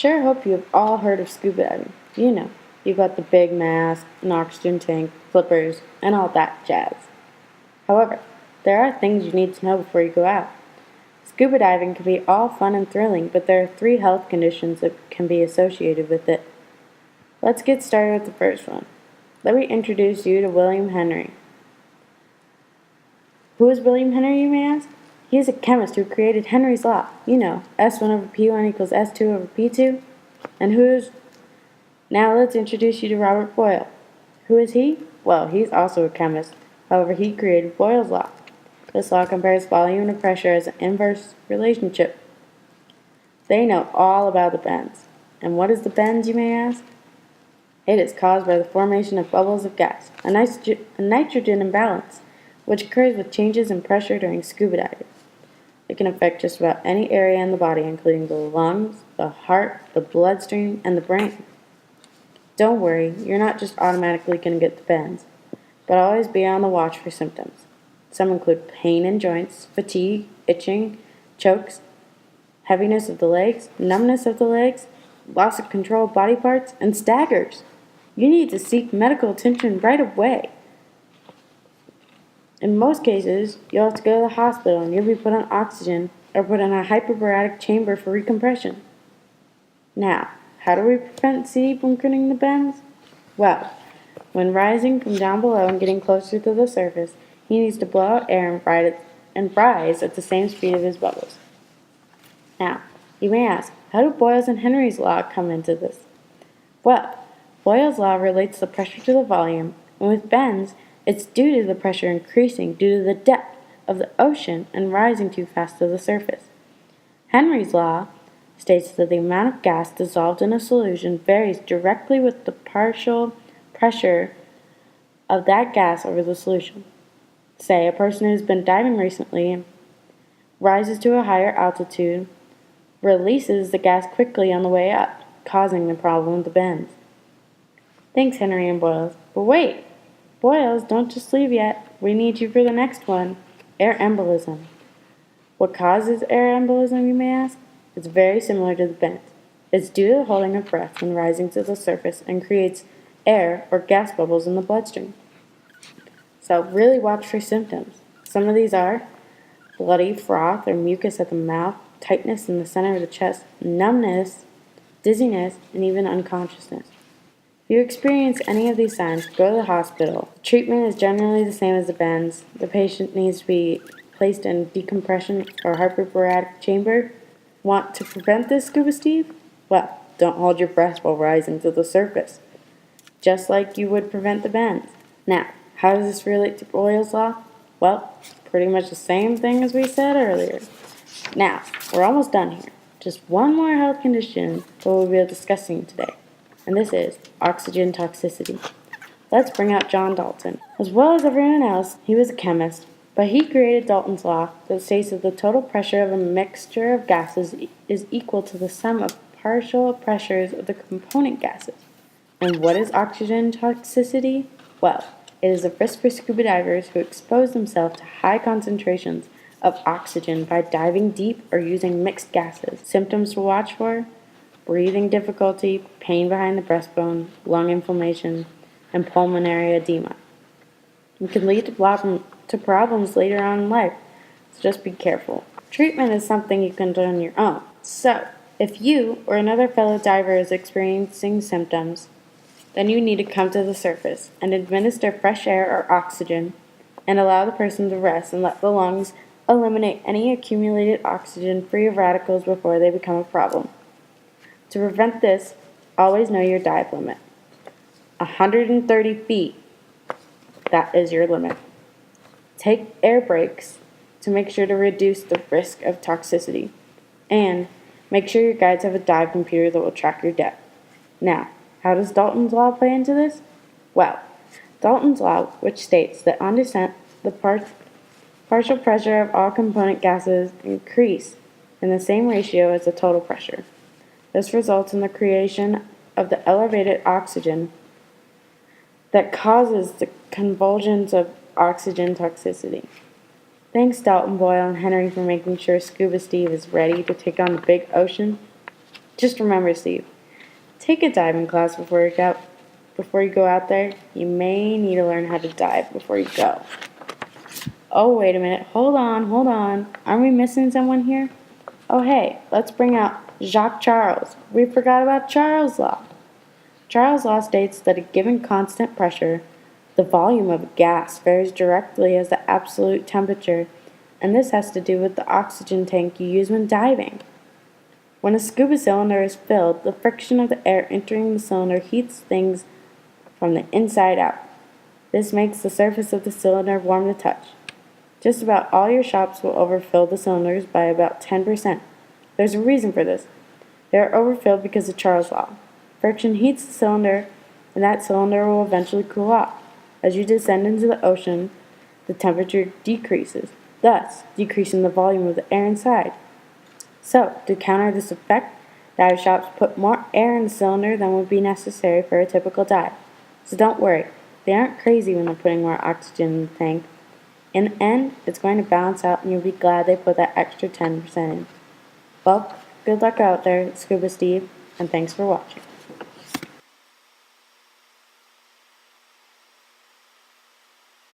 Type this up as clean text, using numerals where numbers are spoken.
sure hope you have all heard of scuba diving. You know, you got the big mask, an oxygen tank, flippers, and all that jazz. However, there are things you need to know before you go out. Scuba diving can be all fun and thrilling, but there are 3 health conditions that can be associated with it. Let's get started with the first one. Let me introduce you to William Henry. Who is William Henry, you may ask? He is a chemist who created Henry's law. You know, S1 over P1 equals S2 over P2. And Now let's introduce you to Robert Boyle. Who is he? Well, he's also a chemist. However, he created Boyle's law. This law compares volume to pressure as an inverse relationship. They know all about the bends. And what is the bends, you may ask? It is caused by the formation of bubbles of gas, a nitrogen imbalance, which occurs with changes in pressure during scuba diving. It can affect just about any area in the body, including the lungs, the heart, the bloodstream, and the brain. Don't worry, you're not just automatically going to get the bends, but always be on the watch for symptoms. Some include pain in joints, fatigue, itching, chokes, heaviness of the legs, numbness of the legs, loss of control of body parts, and staggers. You need to seek medical attention right away. In most cases, you'll have to go to the hospital and you'll be put on oxygen or put in a hyperbaric chamber for recompression. Now, how do we prevent CD from getting the bends? Well, when rising from down below and getting closer to the surface, he needs to blow out air and rise at the same speed of his bubbles. Now, you may ask, how do Boyle's and Henry's law come into this? Well, Boyle's law relates the pressure to the volume, and with bends, it's due to the pressure increasing due to the depth of the ocean and rising too fast to the surface. Henry's law states that the amount of gas dissolved in a solution varies directly with the partial pressure of that gas over the solution. Say a person who's been diving recently rises to a higher altitude, releases the gas quickly on the way up, causing the problem with the bends. Thanks, Henry and Boyles. But wait! Boyles, don't just leave yet. We need you for the next one. Air embolism. What causes air embolism, you may ask? It's very similar to the bends. It's due to the holding of breath when rising to the surface and creates air or gas bubbles in the bloodstream. So really watch for symptoms. Some of these are bloody froth or mucus at the mouth, tightness in the center of the chest, numbness, dizziness, and even unconsciousness. If you experience any of these signs, go to the hospital. Treatment is generally the same as the bends. The patient needs to be placed in decompression or hyperbaric chamber. Want to prevent this, Scuba Steve? Well, don't hold your breath while rising to the surface, just like you would prevent the bends. Now, how does this relate to Boyle's law? Well, pretty much the same thing as we said earlier. Now, we're almost done here. Just one more health condition that we'll be discussing today, and this is oxygen toxicity. Let's bring out John Dalton. As well as everyone else, he was a chemist, but he created Dalton's law that states that the total pressure of a mixture of gases is equal to the sum of partial pressures of the component gases. And what is oxygen toxicity? Well, it is a risk for scuba divers who expose themselves to high concentrations of oxygen by diving deep or using mixed gases. Symptoms to watch for: breathing difficulty, pain behind the breastbone, lung inflammation, and pulmonary edema. It can lead to problems later on in life, so just be careful. Treatment is something you can do on your own. So, if you or another fellow diver is experiencing symptoms, then you need to come to the surface and administer fresh air or oxygen and allow the person to rest and let the lungs eliminate any accumulated oxygen free of radicals before they become a problem. To prevent this, always know your dive limit. 130 feet. That is your limit. Take air breaks to make sure to reduce the risk of toxicity. And make sure your guides have a dive computer that will track your depth. Now, how does Dalton's law play into this? Well, Dalton's law, which states that on descent, the partial pressure of all component gases increase in the same ratio as the total pressure. This results in the creation of the elevated oxygen that causes the convulsions of oxygen toxicity. Thanks, Dalton, Boyle, and Henry for making sure Scuba Steve is ready to take on the big ocean. Just remember, Steve, take a diving class before you go out there. You may need to learn how to dive before you go. Oh, wait a minute. Hold on, hold on. Aren't we missing someone here? Oh, hey, let's bring out Jacques Charles. We forgot about Charles' law. Charles' law states that at given constant pressure, the volume of a gas varies directly as the absolute temperature, and this has to do with the oxygen tank you use when diving. When a scuba cylinder is filled, the friction of the air entering the cylinder heats things from the inside out. This makes the surface of the cylinder warm to touch. Just about all your shops will overfill the cylinders by about 10%. There's a reason for this. They are overfilled because of Charles' law. Friction heats the cylinder, and that cylinder will eventually cool off. As you descend into the ocean, the temperature decreases, thus decreasing the volume of the air inside. So, to counter this effect, dive shops put more air in the cylinder than would be necessary for a typical dive. So don't worry, they aren't crazy when they're putting more oxygen in the tank. In the end, it's going to balance out and you'll be glad they put that extra 10% in. Well, good luck out there, Scuba Steve, and thanks for watching.